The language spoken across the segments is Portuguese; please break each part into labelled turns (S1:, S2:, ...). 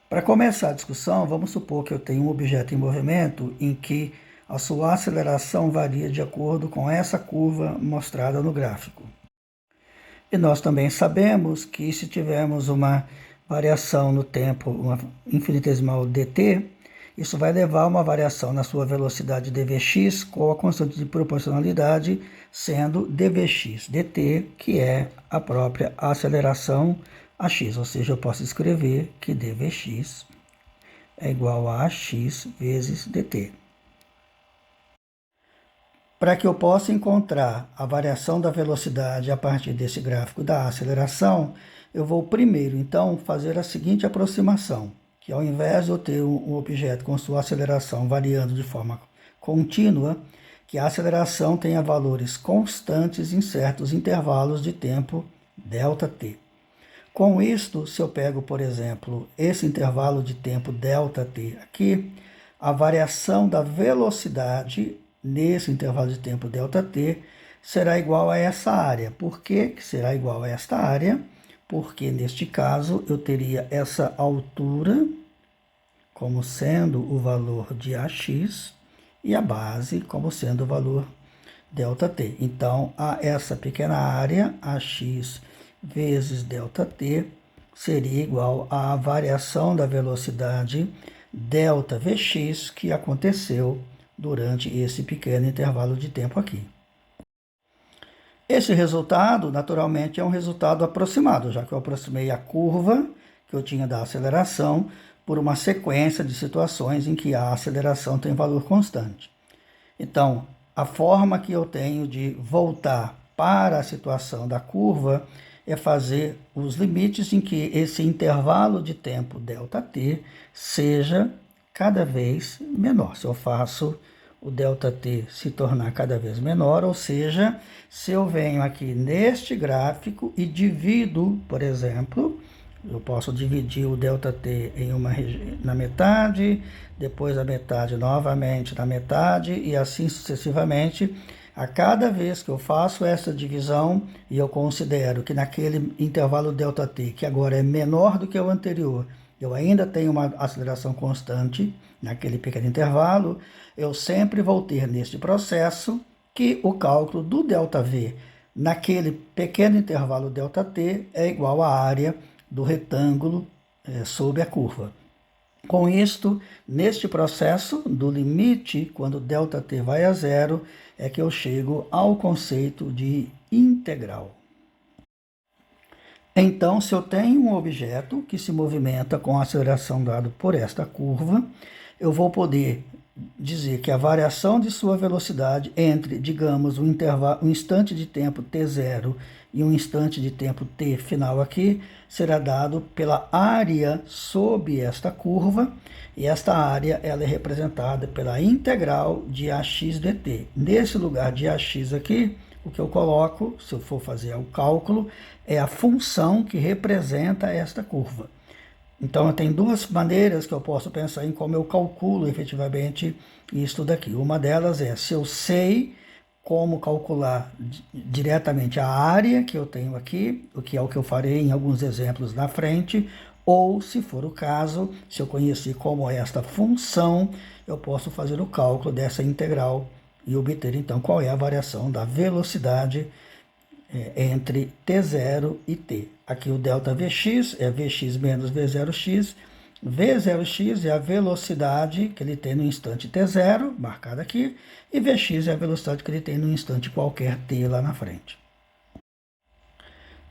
S1: Para começar a discussão, vamos supor que eu tenho um objeto em movimento em que a sua aceleração varia de acordo com essa curva mostrada no gráfico. E nós também sabemos que se tivermos uma variação no tempo, uma infinitesimal dt, isso vai levar a uma variação na sua velocidade dvx com a constante de proporcionalidade sendo dvx dt, que é a própria aceleração a x, ou seja, eu posso escrever que dvx é igual a x vezes dt. Para que eu possa encontrar a variação da velocidade a partir desse gráfico da aceleração, eu vou primeiro, então, fazer a seguinte aproximação, que ao invés de eu ter um objeto com sua aceleração variando de forma contínua, que a aceleração tenha valores constantes em certos intervalos de tempo ΔT. Com isto, se eu pego, por exemplo, esse intervalo de tempo ΔT aqui, a variação da velocidade nesse intervalo de tempo ΔT será igual a essa área. Por que será igual a esta área? Porque neste caso eu teria essa altura como sendo o valor de AX e a base como sendo o valor ΔT. Então, essa pequena área, AX vezes ΔT, seria igual à variação da velocidade ΔVx que aconteceu durante esse pequeno intervalo de tempo aqui. Esse resultado, naturalmente, é um resultado aproximado, já que eu aproximei a curva que eu tinha da aceleração por uma sequência de situações em que a aceleração tem valor constante. Então, a forma que eu tenho de voltar para a situação da curva é fazer os limites em que esse intervalo de tempo ΔT seja cada vez menor. Se eu faço o ΔT se tornar cada vez menor, ou seja, se eu venho aqui neste gráfico e divido, por exemplo, eu posso dividir o ΔT na metade, depois a metade novamente na metade e assim sucessivamente. A cada vez que eu faço essa divisão e eu considero que naquele intervalo ΔT, que agora é menor do que o anterior, eu ainda tenho uma aceleração constante naquele pequeno intervalo, eu sempre vou ter neste processo que o cálculo do ΔV naquele pequeno intervalo ΔT é igual à área do retângulo sob a curva. Com isto, neste processo do limite, quando ΔT vai a zero, é que eu chego ao conceito de integral. Então, se eu tenho um objeto que se movimenta com a aceleração dada por esta curva, eu vou poder dizer que a variação de sua velocidade entre, digamos, um instante de tempo t0 e um instante de tempo t final aqui, será dado pela área sob esta curva, e esta área ela é representada pela integral de ax dt. Nesse lugar de ax aqui, o que eu coloco, se eu for fazer o cálculo, é a função que representa esta curva. Então, eu tenho duas maneiras que eu posso pensar em como eu calculo efetivamente isso daqui. Uma delas é se eu sei como calcular diretamente a área que eu tenho aqui, o que é o que eu farei em alguns exemplos na frente, ou, se for o caso, se eu conhecer como é esta função, eu posso fazer o cálculo dessa integral e obter, então, qual é a variação da velocidade entre t0 e t. Aqui o ΔVx é Vx menos V0x. V0x é a velocidade que ele tem no instante t0, marcada aqui, e Vx é a velocidade que ele tem no instante qualquer t lá na frente.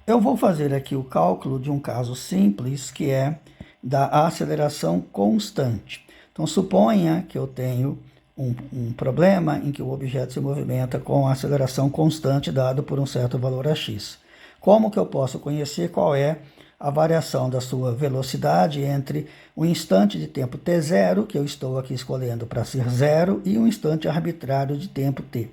S1: Eu vou fazer aqui o cálculo de um caso simples, que é da aceleração constante. Então, suponha que eu tenho um problema em que o objeto se movimenta com a aceleração constante dado por um certo valor x. Como que eu posso conhecer qual é a variação da sua velocidade entre um instante de tempo t0, que eu estou aqui escolhendo para ser zero, e um instante arbitrário de tempo t.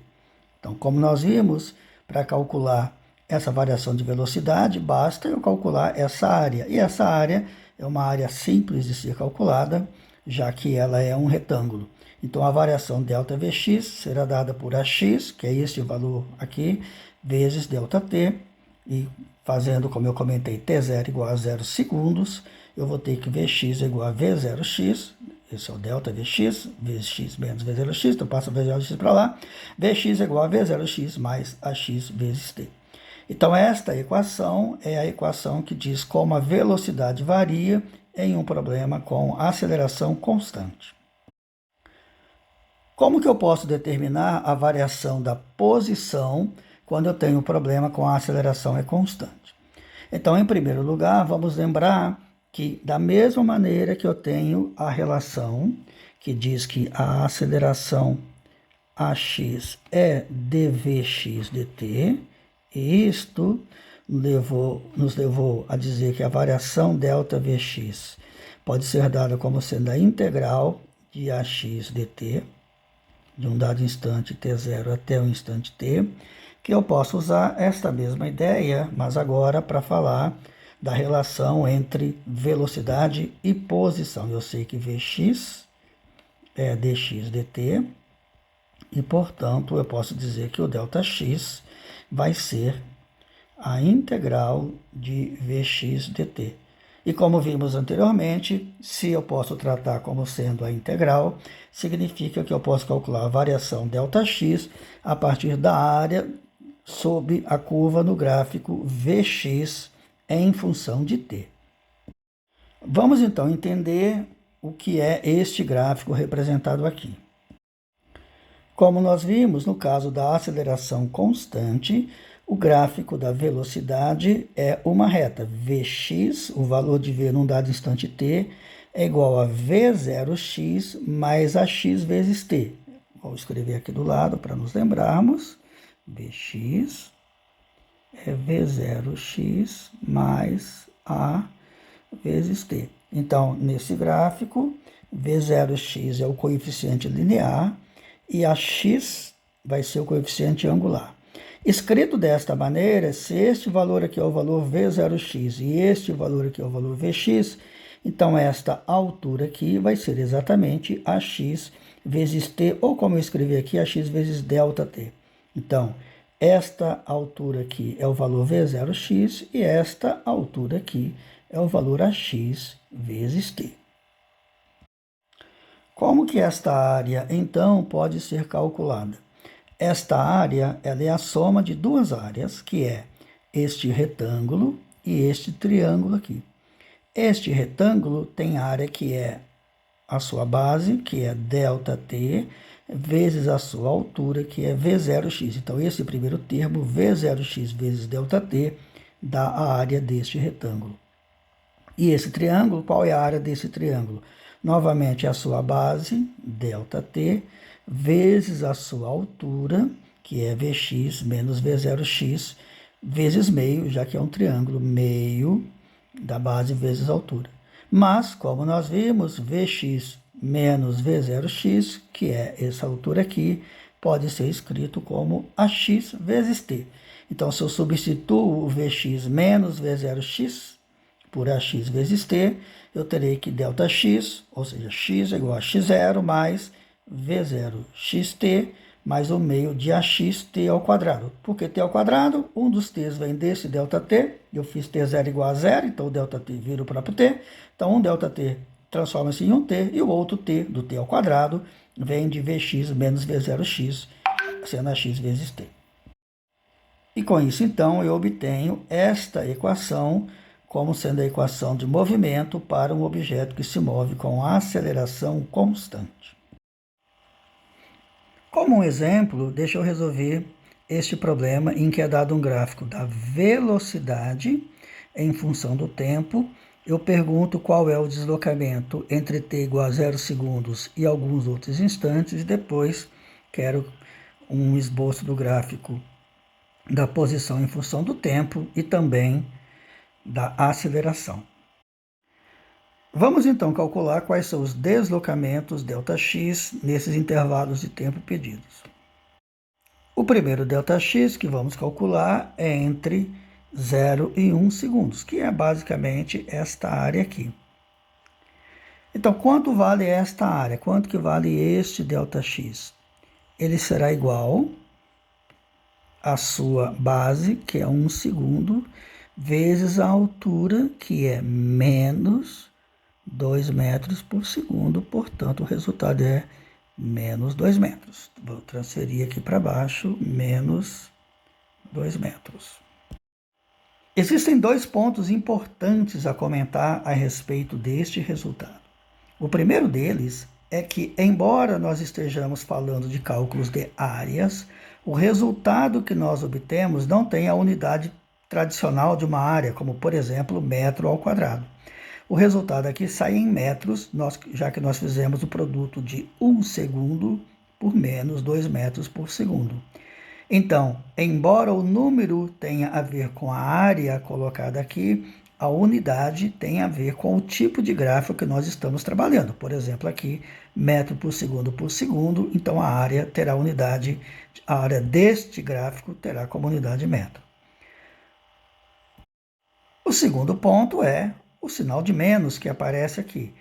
S1: Então, como nós vimos, para calcular essa variação de velocidade, basta eu calcular essa área. E essa área é uma área simples de ser calculada, já que ela é um retângulo. Então, a variação ΔVx será dada por AX, que é este valor aqui, vezes ΔT, E fazendo como eu comentei, t0 igual a 0 segundos, eu vou ter que Vx é igual a V0x, esse é o delta Vx, Vx menos V0x, então passa V0x para lá, Vx é igual a V0x mais AX vezes t. Então esta equação é a equação que diz como a velocidade varia em um problema com aceleração constante. Como que eu posso determinar a variação da posição quando eu tenho um problema com a aceleração é constante? Então, em primeiro lugar, vamos lembrar que da mesma maneira que eu tenho a relação que diz que a aceleração AX é dvx dt, e isto nos levou a dizer que a variação delta Vx pode ser dada como sendo a integral de AX dt, de um dado instante t0 até o instante t, que eu posso usar esta mesma ideia, mas agora para falar da relação entre velocidade e posição. Eu sei que Vx é dx dt, e, portanto, eu posso dizer que o ΔX vai ser a integral de Vx dt. E como vimos anteriormente, se eu posso tratar como sendo a integral, significa que eu posso calcular a variação ΔX a partir da área sob a curva no gráfico Vx em função de t. Vamos então entender o que é este gráfico representado aqui. Como nós vimos no caso da aceleração constante, o gráfico da velocidade é uma reta. Vx, o valor de v num dado instante t, é igual a v0x mais ax vezes t. Vou escrever aqui do lado para nos lembrarmos. Vx é v0x mais a vezes t. Então, nesse gráfico, v0x é o coeficiente linear e a x vai ser o coeficiente angular. Escrito desta maneira, se este valor aqui é o valor v0x e este valor aqui é o valor vx, então esta altura aqui vai ser exatamente ax vezes t, ou como eu escrevi aqui, ax vezes ΔT. Então, esta altura aqui é o valor v0x e esta altura aqui é o valor ax vezes t. Como que esta área, então, pode ser calculada? Esta área ela é a soma de duas áreas, que é este retângulo e este triângulo aqui. Este retângulo tem área que é a sua base, que é ΔT, vezes a sua altura, que é V0x. Então, esse primeiro termo, V0x vezes ΔT, dá a área deste retângulo. E esse triângulo, qual é a área desse triângulo? Novamente, a sua base, ΔT, vezes a sua altura, que é Vx menos V0x, vezes meio, já que é um triângulo, meio da base vezes a altura. Mas, como nós vimos, Vx menos V0x, que é essa altura aqui, pode ser escrito como ax vezes t. Então, se eu substituo o Vx menos V0x por ax vezes t, eu terei que ΔX, ou seja, x é igual a x0 mais V0xt mais o meio de axt ao quadrado. Por que t ao quadrado? Um dos t's vem desse ΔT, eu fiz t0 igual a zero, então o ΔT vira o próprio t. Então, um ΔT transforma-se em um t, e o outro t, do t ao quadrado, vem de Vx menos V0x, sendo ax vezes t. E com isso, então, eu obtenho esta equação como sendo a equação de movimento para um objeto que se move com aceleração constante. Como um exemplo, deixa eu resolver este problema em que é dado um gráfico da velocidade em função do tempo. Eu pergunto qual é o deslocamento entre t igual a 0 segundos e alguns outros instantes, e depois quero um esboço do gráfico da posição em função do tempo e também da aceleração. Vamos então calcular quais são os deslocamentos ΔX nesses intervalos de tempo pedidos. O primeiro ΔX que vamos calcular é entre 0 e 1 segundos, que é basicamente esta área aqui. Então, quanto vale esta área? Quanto que vale este ΔX? Ele será igual a sua base, que é 1 segundo, vezes a altura, que é menos 2 metros por segundo, portanto, o resultado é menos 2 metros. Vou transferir aqui para baixo, menos 2 metros. Existem 2 pontos importantes a comentar a respeito deste resultado. O primeiro deles é que, embora nós estejamos falando de cálculos de áreas, o resultado que nós obtemos não tem a unidade tradicional de uma área, como, por exemplo, metro ao quadrado. O resultado aqui sai em metros, já que nós fizemos o produto de 1 segundo por menos 2 metros por segundo. Então, embora o número tenha a ver com a área colocada aqui, a unidade tem a ver com o tipo de gráfico que nós estamos trabalhando. Por exemplo, aqui, metro por segundo, então a área terá unidade, a área deste gráfico terá como unidade metro. O segundo ponto é o sinal de menos que aparece aqui.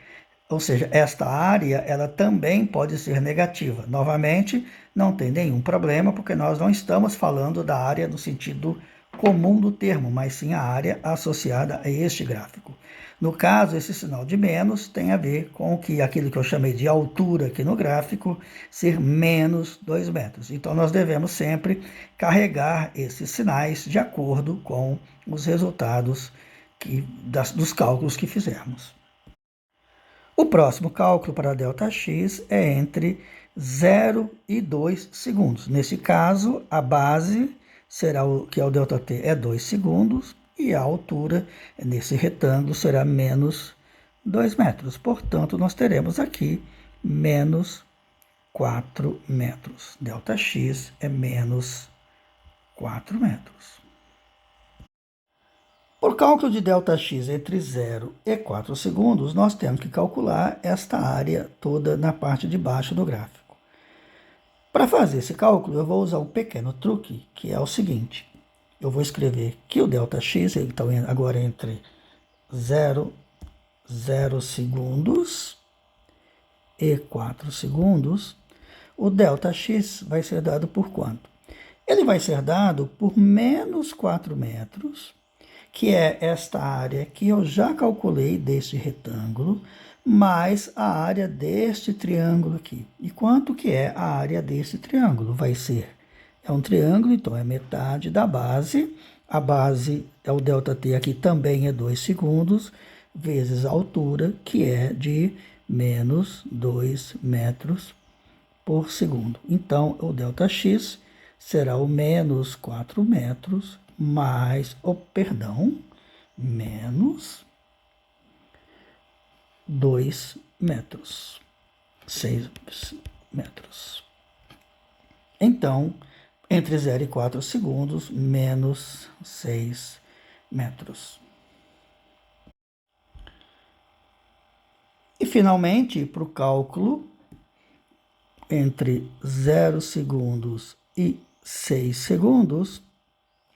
S1: Ou seja, esta área ela também pode ser negativa. Novamente, não tem nenhum problema, porque nós não estamos falando da área no sentido comum do termo, mas sim a área associada a este gráfico. No caso, esse sinal de menos tem a ver com aquilo que eu chamei de altura aqui no gráfico, ser menos 2 metros. Então, nós devemos sempre carregar esses sinais de acordo com os resultados dos cálculos que fizermos. O próximo cálculo para ΔX é entre 0 e 2 segundos. Nesse caso, a base será que é o ΔT, é 2 segundos, e a altura nesse retângulo será menos 2 metros. Portanto, nós teremos aqui menos 4 metros. ΔX é menos 4 metros. Por cálculo de ΔX entre 0 e 4 segundos, nós temos que calcular esta área toda na parte de baixo do gráfico. Para fazer esse cálculo, eu vou usar um pequeno truque, que é o seguinte. Eu vou escrever que o ΔX, então agora entre 0 segundos e 4 segundos, o ΔX vai ser dado por quanto? Ele vai ser dado por menos 4 metros, que é esta área que eu já calculei deste retângulo, mais a área deste triângulo aqui. E quanto que é a área desse triângulo? Vai ser, é um triângulo, então é metade da base. A base, é o ΔT aqui também é 2 segundos, vezes a altura, que é de menos 2 metros por segundo. Então, o ΔX será o menos 4 metros mais, menos 2 metros, 6 metros. Então, entre 0 e 4 segundos, menos 6 metros. E, finalmente, para o cálculo, entre 0 segundos e 6 segundos,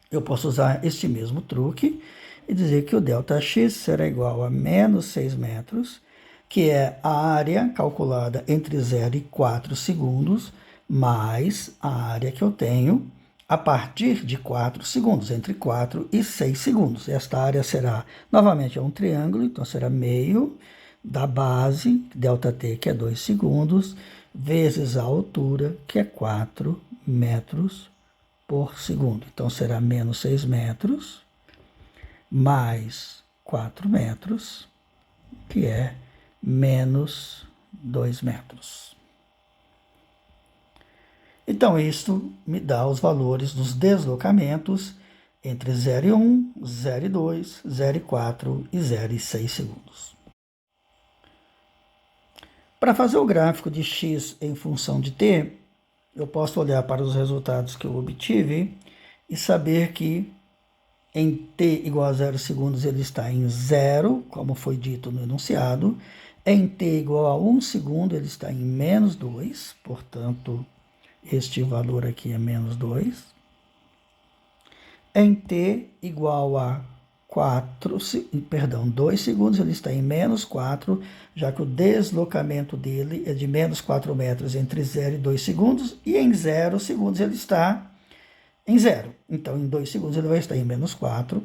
S1: eu posso usar este mesmo truque e dizer que o ΔX será igual a menos 6 metros, que é a área calculada entre 0 e 4 segundos, mais a área que eu tenho a partir de 4 segundos, entre 4 e 6 segundos. Esta área será, novamente, é um triângulo, então será meio da base, ΔT, que é 2 segundos, vezes a altura, que é 4 metros por segundo. Então, será menos 6 metros, mais 4 metros, que é menos 2 metros. Então, isto me dá os valores dos deslocamentos entre 0 e 1, 0 e 2, 0 e 4 e 0 e 6 segundos. Para fazer o gráfico de x em função de t, eu posso olhar para os resultados que eu obtive e saber que em t igual a 0 segundos ele está em 0, como foi dito no enunciado. Em t igual a 1 segundo ele está em menos 2, portanto, este valor aqui é menos 2. Em t igual a 2 segundos, ele está em menos 4, já que o deslocamento dele é de menos 4 metros entre 0 e 2 segundos, e em 0 segundos ele está em 0. Então, em 2 segundos, ele vai estar em menos 4.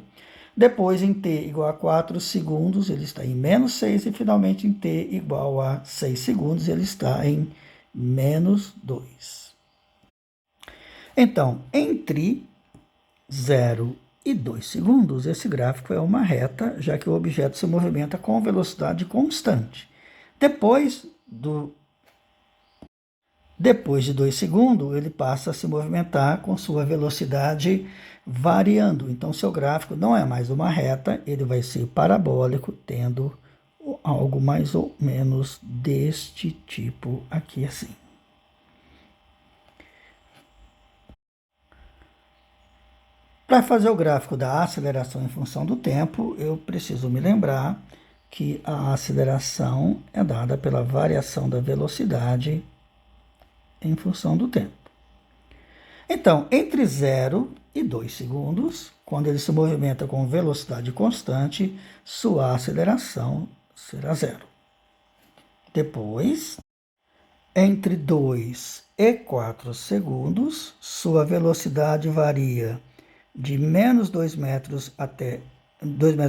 S1: Depois, em t igual a 4 segundos, ele está em menos 6. E, finalmente, em t igual a 6 segundos, ele está em menos 2. Então, entre 0 e 2 segundos, esse gráfico é uma reta, já que o objeto se movimenta com velocidade constante. Depois de 2 segundos, ele passa a se movimentar com sua velocidade variando. Então, seu gráfico não é mais uma reta, ele vai ser parabólico, tendo algo mais ou menos deste tipo aqui assim. Para fazer o gráfico da aceleração em função do tempo, eu preciso me lembrar que a aceleração é dada pela variação da velocidade em função do tempo. Então, entre 0 e 2 segundos, quando ele se movimenta com velocidade constante, sua aceleração será 0. Depois, entre 2 e 4 segundos, sua velocidade varia de menos 2 metros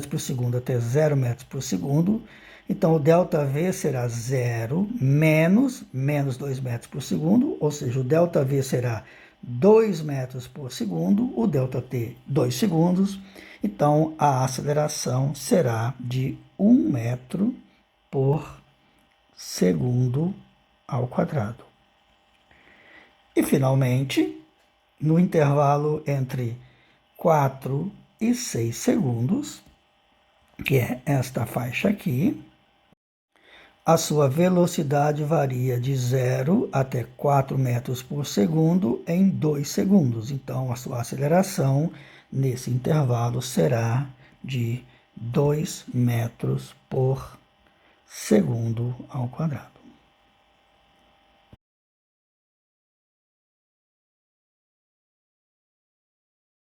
S1: por segundo até 0 metros por segundo. Então, o ΔV será 0 menos 2 metros por segundo, ou seja, o ΔV será 2 metros por segundo, o ΔT 2 segundos. Então, a aceleração será de 1 metro por segundo ao quadrado. E, finalmente, no intervalo entre 4 e 6 segundos, que é esta faixa aqui, a sua velocidade varia de 0 até 4 metros por segundo em 2 segundos. Então, a sua aceleração nesse intervalo será de 2 metros por segundo ao quadrado.